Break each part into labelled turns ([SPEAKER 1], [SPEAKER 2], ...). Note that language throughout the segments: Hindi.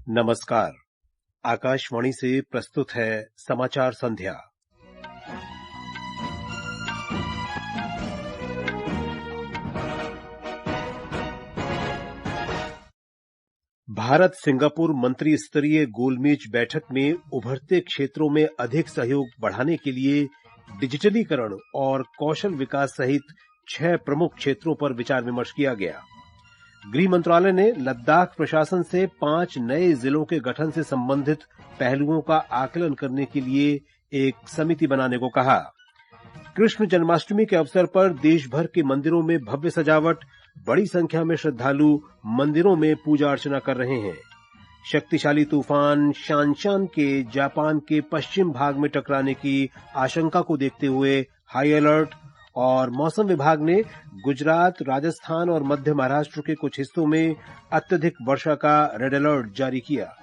[SPEAKER 1] नमस्कार। आकाशवाणी से प्रस्तुत है समाचार संध्या। भारत सिंगापुर मंत्री स्तरीय गोलमेज बैठक में उभरते क्षेत्रों में अधिक सहयोग बढ़ाने के लिए डिजिटलीकरण और कौशल विकास सहित 6 प्रमुख क्षेत्रों पर विचार विमर्श किया गया। गृह मंत्रालय ने लद्दाख प्रशासन से 5 नए जिलों के गठन से संबंधित पहलुओं का आकलन करने के लिए एक समिति बनाने को कहा। कृष्ण जन्माष्टमी के अवसर पर देश भर के मंदिरों में भव्य सजावट, बड़ी संख्या में श्रद्धालु मंदिरों में पूजा अर्चना कर रहे हैं। शक्तिशाली तूफान शानशान के जापान के पश्चिम भाग में टकराने की आशंका को देखते हुए हाई अलर्ट, और मौसम विभाग ने गुजरात, राजस्थान और मध्य महाराष्ट्र के कुछ हिस्सों में अत्यधिक वर्षा का रेड अलर्ट जारी किया।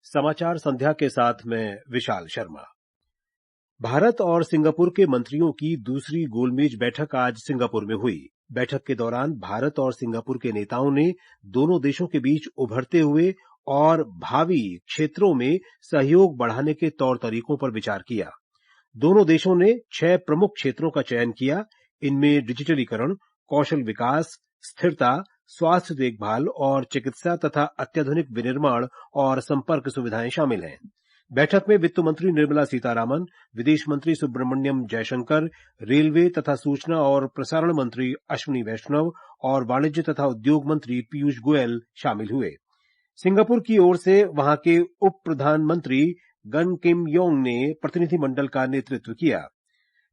[SPEAKER 1] समाचार संध्या के साथ मैं विशाल शर्मा। भारत और सिंगापुर के मंत्रियों की दूसरी गोलमेज बैठक आज सिंगापुर में हुई। बैठक के दौरान भारत और सिंगापुर के नेताओं ने दोनों देशों के बीच उभरते हुए और भावी क्षेत्रों में सहयोग बढ़ाने के तौर तरीकों पर विचार किया। दोनों देशों ने 6 प्रमुख क्षेत्रों का चयन किया। इनमें डिजिटलीकरण, कौशल विकास, स्थिरता, स्वास्थ्य देखभाल और चिकित्सा तथा अत्याधुनिक विनिर्माण और संपर्क सुविधाएं शामिल हैं। बैठक में वित्त मंत्री निर्मला सीतारामन, विदेश मंत्री सुब्रमण्यम जयशंकर, रेलवे तथा सूचना और प्रसारण मंत्री अश्विनी वैष्णव और वाणिज्य तथा उद्योग मंत्री पीयूष गोयल शामिल हुए। सिंगापुर की ओर से वहां के उप प्रधानमंत्री गन किम योंग ने प्रतिनिधिमंडल का नेतृत्व किया।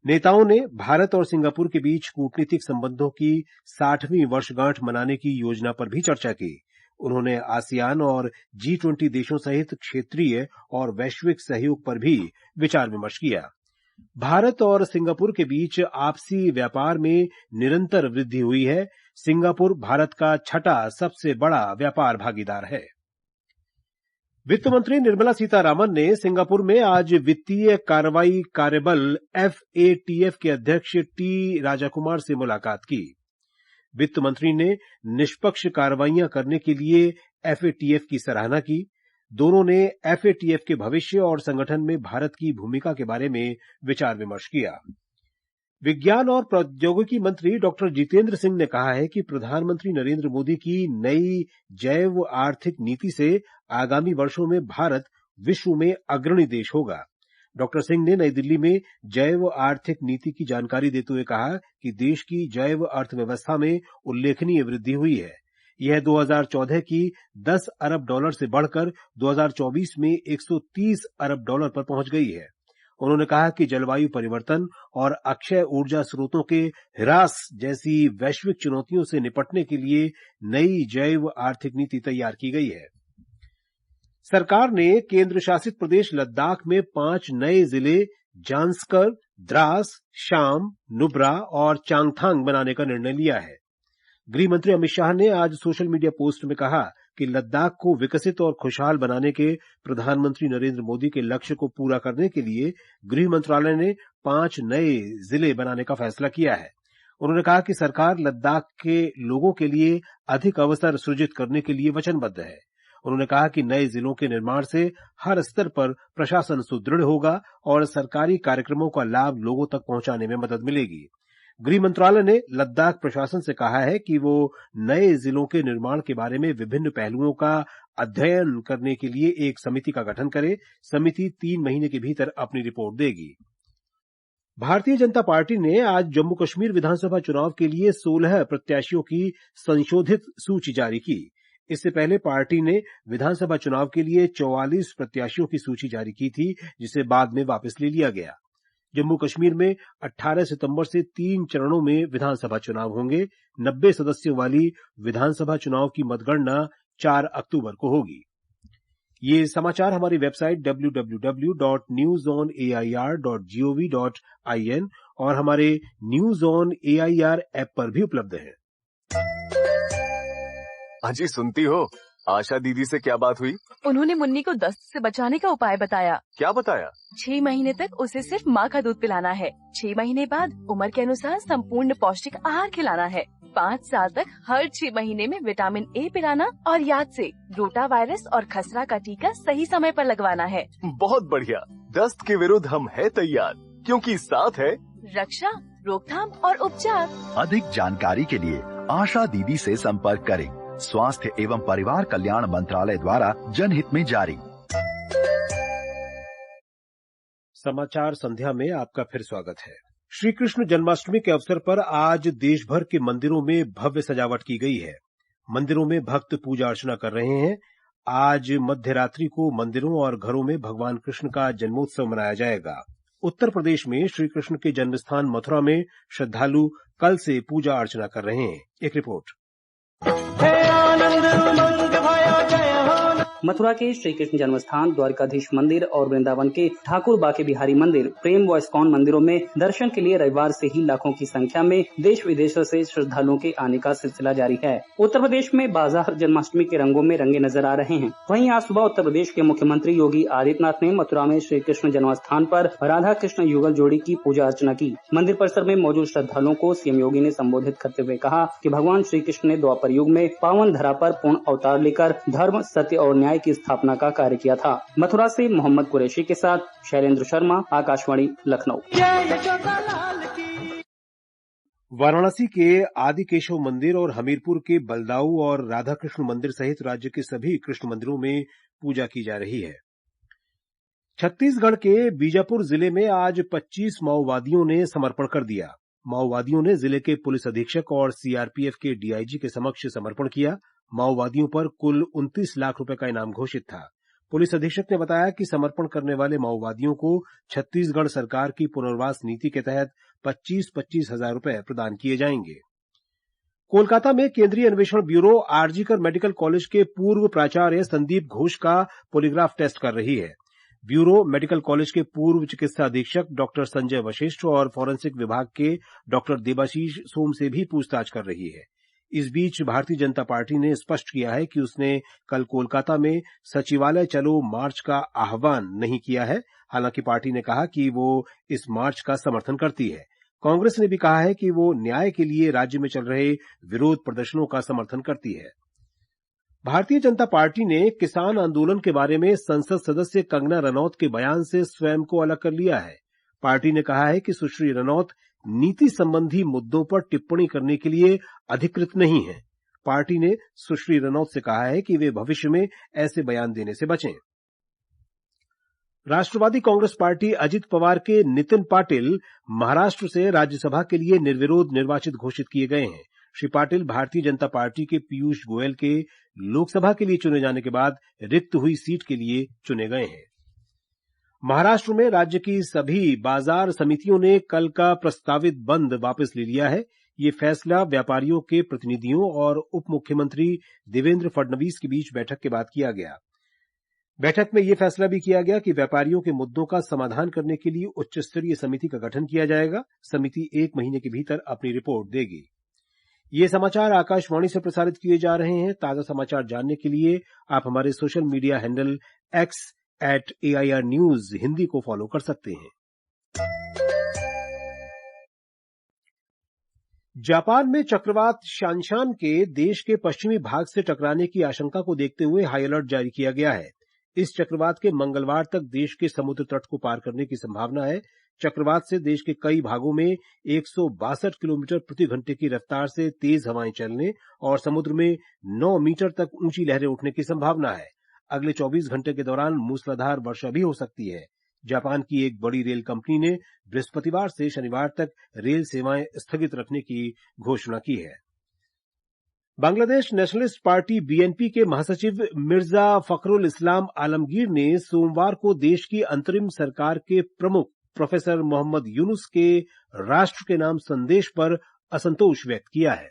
[SPEAKER 1] नेताओं ने भारत और सिंगापुर के बीच कूटनीतिक संबंधों की 60वीं वर्षगांठ मनाने की योजना पर भी चर्चा की। उन्होंने आसियान और G20 देशों सहित क्षेत्रीय और वैश्विक सहयोग पर भी विचार विमर्श किया। भारत और सिंगापुर के बीच आपसी व्यापार में निरंतर वृद्धि हुई है। सिंगापुर भारत का 6ठा सबसे बड़ा व्यापार भागीदार है। वित्त मंत्री निर्मला सीतारामन ने सिंगापुर में आज वित्तीय कार्रवाई कार्यबल FATF के अध्यक्ष टी राजाकुमार से मुलाकात की। वित्त मंत्री ने निष्पक्ष कार्रवाइयां करने के लिए FATF की सराहना की। दोनों ने FATF के भविष्य और संगठन में भारत की भूमिका के बारे में विचार विमर्श किया। विज्ञान और प्रौद्योगिकी मंत्री डॉक्टर जितेंद्र सिंह ने कहा है कि प्रधानमंत्री नरेंद्र मोदी की नई जैव आर्थिक नीति से आगामी वर्षों में भारत विश्व में अग्रणी देश होगा। डॉक्टर सिंह ने नई दिल्ली में जैव आर्थिक नीति की जानकारी देते हुए कहा कि देश की जैव अर्थव्यवस्था में उल्लेखनीय वृद्धि हुई है। यह 2014 की $10 अरब से बढ़कर 2024 में $130 अरब पर पहुंच गई है। उन्होंने कहा कि जलवायु परिवर्तन और अक्षय ऊर्जा स्रोतों के ह्रास जैसी वैश्विक चुनौतियों से निपटने के लिए नई जैव आर्थिक नीति तैयार की गई है। सरकार ने केंद्र शासित प्रदेश लद्दाख में 5 नए जिले जांस्कर, द्रास, शाम, नुब्रा और चांगथांग बनाने का निर्णय लिया है। गृह मंत्री अमित शाह ने आज सोशल मीडिया पोस्ट में कहा कि लद्दाख को विकसित और खुशहाल बनाने के प्रधानमंत्री नरेंद्र मोदी के लक्ष्य को पूरा करने के लिए गृह मंत्रालय ने 5 नए जिले बनाने का फैसला किया है। उन्होंने कहा कि सरकार लद्दाख के लोगों के लिए अधिक अवसर सृजित करने के लिए वचनबद्ध है। उन्होंने कहा कि नए जिलों के निर्माण से हर स्तर पर प्रशासन सुदृढ़ होगा और सरकारी कार्यक्रमों का लाभ लोगों तक पहुंचाने में मदद मिलेगी। गृह मंत्रालय ने लद्दाख प्रशासन से कहा है कि वो नए जिलों के निर्माण के बारे में विभिन्न पहलुओं का अध्ययन करने के लिए एक समिति का गठन करे। समिति 3 महीने के भीतर अपनी रिपोर्ट देगी। भारतीय जनता पार्टी ने आज जम्मू कश्मीर विधानसभा चुनाव के लिए 16 प्रत्याशियों की संशोधित सूची जारी की। इससे पहले पार्टी ने विधानसभा चुनाव के लिए 44 प्रत्याशियों की सूची जारी की थी, जिसे बाद में वापस ले लिया गया। जम्मू कश्मीर में 18 सितंबर से 3 चरणों में विधानसभा चुनाव होंगे। 90 सदस्यों वाली विधानसभा चुनाव की मतगणना 4 अक्टूबर को होगी। ये समाचार हमारी वेबसाइट www.newsonair.gov.in और हमारे न्यूज ऑन AIR ऐप पर भी उपलब्ध है।
[SPEAKER 2] अजी सुनती हो, आशा दीदी से क्या बात हुई?
[SPEAKER 3] उन्होंने मुन्नी को दस्त से बचाने का उपाय बताया।
[SPEAKER 2] क्या बताया?
[SPEAKER 3] 6 महीने तक उसे सिर्फ माँ का दूध पिलाना है। 6 महीने बाद उम्र के अनुसार संपूर्ण पौष्टिक आहार खिलाना है। 5 साल तक हर 6 महीने में विटामिन ए पिलाना और याद से रोटा वायरस और खसरा का टीका सही समय पर लगवाना है।
[SPEAKER 2] बहुत बढ़िया। दस्त के विरुद्ध हम है तैयार, क्योंकि साथ है
[SPEAKER 3] रक्षा, रोकथाम और उपचार।
[SPEAKER 4] अधिक जानकारी के लिए आशा दीदी से संपर्क करें। स्वास्थ्य एवं परिवार कल्याण मंत्रालय द्वारा जनहित में जारी।
[SPEAKER 1] समाचार संध्या में आपका फिर स्वागत है। श्री कृष्ण जन्माष्टमी के अवसर पर आज देश भर के मंदिरों में भव्य सजावट की गई है। मंदिरों में भक्त पूजा अर्चना कर रहे हैं। आज मध्य रात्रि को मंदिरों और घरों में भगवान कृष्ण का जन्मोत्सव मनाया जाएगा। उत्तर प्रदेश में श्री कृष्ण के जन्मस्थान मथुरा में श्रद्धालु कल से पूजा अर्चना कर रहे हैं। एक रिपोर्ट।
[SPEAKER 5] मथुरा के श्री कृष्ण जन्मस्थान, द्वारकाधीश मंदिर और वृंदावन के ठाकुर बाके बिहारी मंदिर, प्रेम व इस्कॉन मंदिरों में दर्शन के लिए रविवार से ही लाखों की संख्या में देश विदेशों से श्रद्धालुओं के आने का सिलसिला जारी है। उत्तर प्रदेश में बाजार जन्माष्टमी के रंगों में रंगे नजर आ रहे हैं। वहीं आज सुबह उत्तर प्रदेश के मुख्यमंत्री योगी आदित्यनाथ ने मथुरा में श्री कृष्ण जन्मस्थान पर राधा कृष्ण युगल जोड़ी की पूजा अर्चना की। मंदिर परिसर में मौजूद श्रद्धालुओं को सीएम योगी ने संबोधित करते हुए कहा कि भगवान श्री कृष्ण ने द्वापर युग में पावन धरा पर पूर्ण अवतार लेकर धर्म, सत्य और न्याय की स्थापना का कार्य किया था। मथुरा से मोहम्मद कुरैशी के साथ शैलेंद्र शर्मा, आकाशवाणी, लखनऊ।
[SPEAKER 1] वाराणसी के आदिकेशव मंदिर और हमीरपुर के बलदाऊ और राधा कृष्ण मंदिर सहित राज्य के सभी कृष्ण मंदिरों में पूजा की जा रही है। छत्तीसगढ़ के बीजापुर जिले में आज 25 माओवादियों ने समर्पण कर दिया। माओवादियों ने जिले के पुलिस अधीक्षक और सीआरपीएफ के डीआईजी के समक्ष समर्पण किया। माओवादियों पर कुल 29 लाख रुपए का इनाम घोषित था। पुलिस अधीक्षक ने बताया कि समर्पण करने वाले माओवादियों को छत्तीसगढ़ सरकार की पुनर्वास नीति के तहत 25-25 हजार रुपए प्रदान किए जाएंगे। कोलकाता में केंद्रीय अन्वेषण ब्यूरो आरजीकर मेडिकल कॉलेज के पूर्व प्राचार्य संदीप घोष का पॉलीग्राफ टेस्ट कर रही है। ब्यूरो मेडिकल कॉलेज के पूर्व चिकित्सा अधीक्षक डॉक्टर संजय वशिष्ठ और फॉरेंसिक विभाग के डॉक्टर देबाशीष सोम से भी पूछताछ कर रही है। इस बीच भारतीय जनता पार्टी ने स्पष्ट किया है कि उसने कल कोलकाता में सचिवालय चलो मार्च का आह्वान नहीं किया है। हालांकि पार्टी ने कहा कि वो इस मार्च का समर्थन करती है। कांग्रेस ने भी कहा है कि वो न्याय के लिए राज्य में चल रहे विरोध प्रदर्शनों का समर्थन करती है। भारतीय जनता पार्टी ने किसान आंदोलन के बारे में संसद सदस्य कंगना रनौत के बयान से स्वयं को अलग कर लिया है। पार्टी ने कहा है कि सुश्री रनौत नीति संबंधी मुद्दों पर टिप्पणी करने के लिए अधिकृत नहीं है। पार्टी ने सुश्री रनौत से कहा है कि वे भविष्य में ऐसे बयान देने से बचें। राष्ट्रवादी कांग्रेस पार्टी अजित पवार के नितिन पाटिल महाराष्ट्र से राज्यसभा के लिए निर्विरोध निर्वाचित घोषित किए गए हैं। श्री पाटिल भारतीय जनता पार्टी के पीयूष गोयल के लोकसभा के लिए चुने जाने के बाद रिक्त हुई सीट के लिए चुने गए हैं। महाराष्ट्र में राज्य की सभी बाजार समितियों ने कल का प्रस्तावित बंद वापस ले लिया है। ये फैसला व्यापारियों के प्रतिनिधियों और उप मुख्यमंत्री देवेंद्र फडणवीस के बीच बैठक के बाद किया गया। बैठक में यह फैसला भी किया गया कि व्यापारियों के मुद्दों का समाधान करने के लिए उच्च स्तरीय समिति का गठन किया जाएगा। समिति 1 महीने के भीतर अपनी रिपोर्ट देगी। ये समाचार आकाशवाणी से प्रसारित किए जा रहे हैं। ताजा समाचार जानने के लिए आप हमारे social media handle x@AIR News Hindi को फॉलो कर सकते हैं। जापान में चक्रवात शानशान के देश के पश्चिमी भाग से टकराने की आशंका को देखते हुए हाई अलर्ट जारी किया गया है। इस चक्रवात के मंगलवार तक देश के समुद्र तट को पार करने की संभावना है। चक्रवात से देश के कई भागों में 162 किलोमीटर प्रति घंटे की रफ्तार से तेज हवाएं चलने और समुद्र में 9 मीटर तक ऊंची लहरें उठने की संभावना है। अगले 24 घंटे के दौरान मूसलाधार वर्षा भी हो सकती है। जापान की एक बड़ी रेल कंपनी ने बृहस्पतिवार से शनिवार तक रेल सेवाएं स्थगित रखने की घोषणा की है। बांग्लादेश नेशनलिस्ट पार्टी बीएनपी के महासचिव मिर्जा फखरुल इस्लाम आलमगीर ने सोमवार को देश की अंतरिम सरकार के प्रमुख प्रोफेसर मोहम्मद यूनुस के राष्ट्र के नाम संदेश पर असंतोष व्यक्त किया है।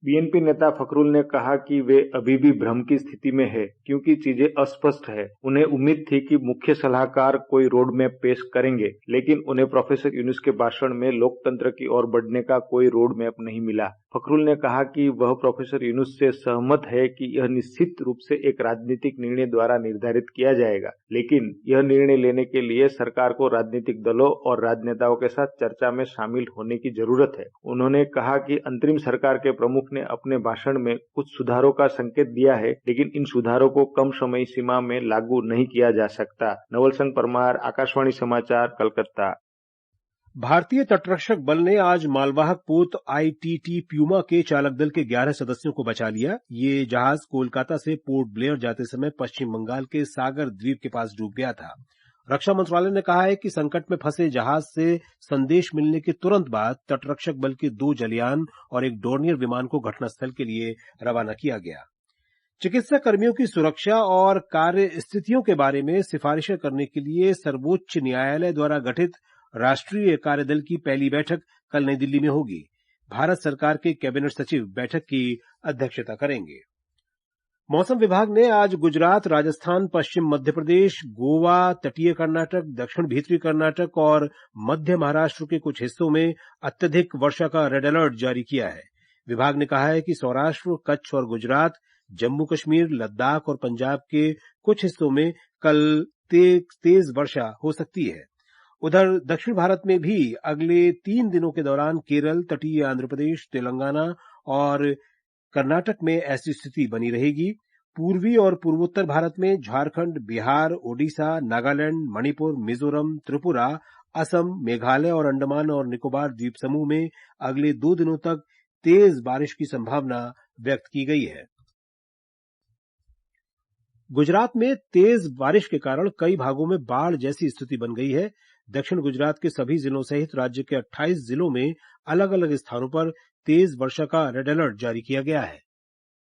[SPEAKER 6] बीएनपी नेता फखरुल ने कहा कि वे अभी भी भ्रम की स्थिति में है क्योंकि चीजें अस्पष्ट है। उन्हें उम्मीद थी कि मुख्य सलाहकार कोई रोड मैप पेश करेंगे, लेकिन उन्हें प्रोफेसर यूनुस के भाषण में लोकतंत्र की ओर बढ़ने का कोई रोड मैप नहीं मिला। फखरुल ने कहा कि वह प्रोफेसर यूनुस से सहमत है कि यह निश्चित रूप से एक राजनीतिक निर्णय द्वारा निर्धारित किया जाएगा, लेकिन यह निर्णय लेने के लिए सरकार को राजनीतिक दलों और राजनेताओं के साथ चर्चा में शामिल होने की जरूरत है। उन्होंने कहा कि अंतरिम सरकार के प्रमुख ने अपने भाषण में कुछ सुधारों का संकेत दिया है, लेकिन इन सुधारों को कम समय सीमा में लागू नहीं किया जा सकता। नवल संघ परमार, आकाशवाणी समाचार, कलकत्ता।
[SPEAKER 1] भारतीय तटरक्षक बल ने आज मालवाहक पोत ITT प्यूमा के चालक दल के 11 सदस्यों को बचा लिया। ये जहाज कोलकाता से पोर्ट ब्लेयर जाते समय पश्चिम बंगाल के सागर द्वीप के पास डूब गया था। रक्षा मंत्रालय ने कहा है कि संकट में फंसे जहाज से संदेश मिलने के तुरंत बाद तटरक्षक बल के 2 जलयान और एक डोर्नियर विमान को घटनास्थल के लिए रवाना किया गया। चिकित्सा कर्मियों की सुरक्षा और कार्य स्थितियों के बारे में सिफारिशें करने के लिए सर्वोच्च न्यायालय द्वारा गठित राष्ट्रीय कार्यदल की पहली बैठक कल नई दिल्ली में होगी। भारत सरकार के कैबिनेट सचिव बैठक की अध्यक्षता करेंगे। मौसम विभाग ने आज गुजरात, राजस्थान, पश्चिम मध्य प्रदेश, गोवा, तटीय कर्नाटक, दक्षिण भीतरी कर्नाटक और मध्य महाराष्ट्र के कुछ हिस्सों में अत्यधिक वर्षा का रेड अलर्ट जारी किया है। विभाग ने कहा है कि सौराष्ट्र, कच्छ और गुजरात, जम्मू कश्मीर, लद्दाख और पंजाब के कुछ हिस्सों में कल तेज वर्षा हो सकती है। उधर दक्षिण भारत में भी अगले 3 दिनों के दौरान केरल, तटीय आंध्र प्रदेश, तेलंगाना और कर्नाटक में ऐसी स्थिति बनी रहेगी। पूर्वी और पूर्वोत्तर भारत में झारखंड, बिहार, ओडिशा, नागालैंड, मणिपुर, मिजोरम, त्रिपुरा, असम, मेघालय और अंडमान और निकोबार द्वीप समूह में अगले 2 दिनों तक तेज बारिश की संभावना व्यक्त की गई है। गुजरात में तेज बारिश के कारण कई भागों में बाढ़ जैसी स्थिति बन गई है। दक्षिण गुजरात के सभी जिलों सहित राज्य के 28 जिलों में अलग अलग स्थानों पर तेज वर्षा का रेड अलर्ट जारी किया गया है।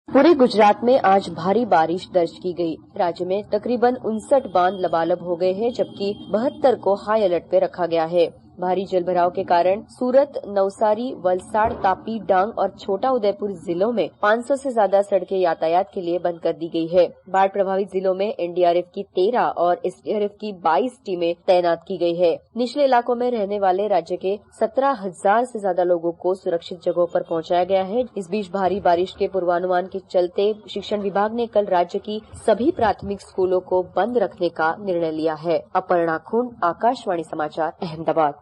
[SPEAKER 7] पूरे गुजरात में आज भारी बारिश दर्ज की गई। राज्य में तकरीबन 59 बांध लबालब हो गए हैं, जबकि 72 को हाई अलर्ट पे रखा गया है। भारी जलभराव के कारण सूरत, नवसारी, वलसाड़, तापी, डांग और छोटा उदयपुर जिलों में 500 से ज्यादा सड़कें यातायात के लिए बंद कर दी गई है। बाढ़ प्रभावित जिलों में एनडीआरएफ की 13 और एसडीआरएफ की 22 टीमें तैनात की गई है। निचले इलाकों में रहने वाले राज्य के 17,000 से ज्यादा लोगों को सुरक्षित जगहों पर पहुंचाया गया है। इस बीच भारी बारिश के पूर्वानुमान के चलते शिक्षण विभाग ने कल राज्य की सभी प्राथमिक स्कूलों को बंद रखने का निर्णय लिया है। अपर्णा खुंड, आकाशवाणी समाचार, अहमदाबाद।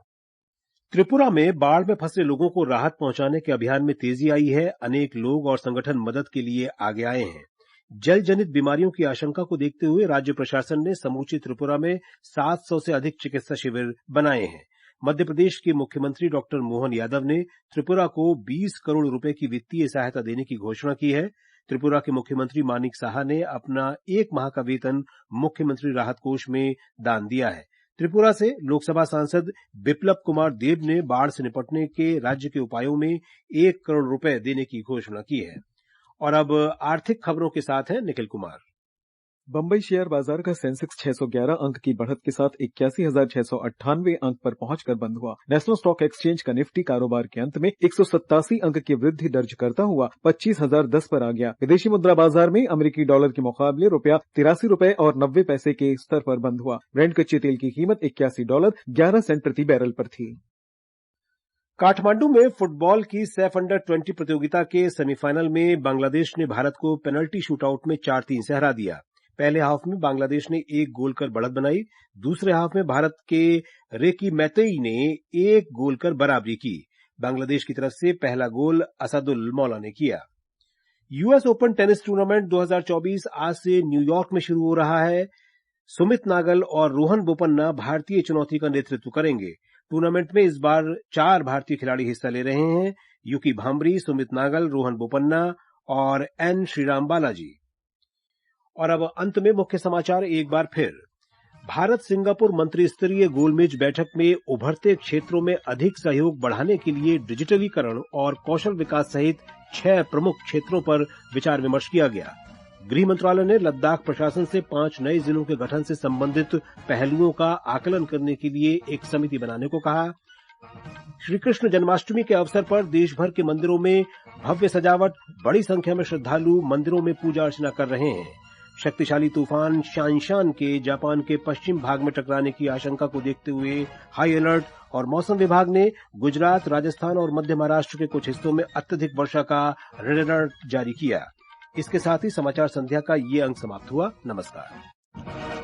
[SPEAKER 1] त्रिपुरा में बाढ़ में फंसे लोगों को राहत पहुंचाने के अभियान में तेजी आई है। अनेक लोग और संगठन मदद के लिए आगे आए हैं। जल जनित बीमारियों की आशंका को देखते हुए राज्य प्रशासन ने समूची त्रिपुरा में 700 से अधिक चिकित्सा शिविर बनाए हैं। मध्य प्रदेश के मुख्यमंत्री डॉक्टर मोहन यादव ने त्रिपुरा को 20 करोड़ रुपए की वित्तीय सहायता देने की घोषणा की है। त्रिपुरा के मुख्यमंत्री मानिक साहा ने अपना 1 माह का वेतन मुख्यमंत्री राहत कोष में दान दिया है। त्रिपुरा से लोकसभा सांसद बिप्लब कुमार देब ने बाढ़ से निपटने के राज्य के उपायों में 1 करोड़ रुपए देने की घोषणा की है। और अब आर्थिक खबरों के साथ हैं निखिल कुमार।
[SPEAKER 8] बंबई शेयर बाजार का सेंसेक्स 611 अंक की बढ़त के साथ 81,698 अंक पर पहुंचकर बंद हुआ। नेशनल स्टॉक एक्सचेंज का निफ्टी कारोबार के अंत में 187 अंक की वृद्धि दर्ज करता हुआ 25,010 पर आ गया। विदेशी मुद्रा बाजार में अमेरिकी डॉलर के मुकाबले रुपया 83 रुपए और 90 पैसे के स्तर पर बंद हुआ। ब्रेंट कच्चे तेल की कीमत $81.11 प्रति बैरल पर थी।
[SPEAKER 1] काठमांडू में फुटबॉल की सैफ अंडर 20 प्रतियोगिता के सेमीफाइनल में बांग्लादेश ने भारत को पेनल्टी शूटआउट में 4-3 से हरा दिया। पहले हाफ में बांग्लादेश ने 1 गोल कर बढ़त बनाई। दूसरे हाफ में भारत के रेकी मैतेई ने 1 गोल कर बराबरी की। बांग्लादेश की तरफ से पहला गोल असदुल मौला ने किया। यूएस ओपन टेनिस टूर्नामेंट 2024 आज से न्यूयॉर्क में शुरू हो रहा है। सुमित नागल और रोहन बोपन्ना भारतीय चुनौती का नेतृत्व करेंगे। टूर्नामेंट में इस बार 4 भारतीय खिलाड़ी हिस्सा ले रहे हैं। युकी भांबरी, सुमित नागल, रोहन बोपन्ना और एन श्रीराम बालाजी। और अब अंत में मुख्य समाचार एक बार फिर। भारत सिंगापुर मंत्री स्तरीय गोलमेज बैठक में उभरते क्षेत्रों में अधिक सहयोग बढ़ाने के लिए डिजिटलीकरण और कौशल विकास सहित 6 प्रमुख क्षेत्रों पर विचार विमर्श किया गया। गृह मंत्रालय ने लद्दाख प्रशासन से 5 नए जिलों के गठन से संबंधित पहलुओं का आकलन करने के लिए एक समिति बनाने को कहा। श्री कृष्ण जन्माष्टमी के अवसर पर देश भर के मंदिरों में भव्य सजावट, बड़ी संख्या में श्रद्धालु मंदिरों में पूजा अर्चना कर रहे हैं। शक्तिशाली तूफान शानशान के जापान के पश्चिम भाग में टकराने की आशंका को देखते हुए हाई अलर्ट और मौसम विभाग ने गुजरात, राजस्थान और मध्य महाराष्ट्र के कुछ हिस्सों में अत्यधिक वर्षा का रेड अलर्ट जारी किया। इसके साथ ही समाचार संध्या का ये अंक समाप्त हुआ। नमस्कार।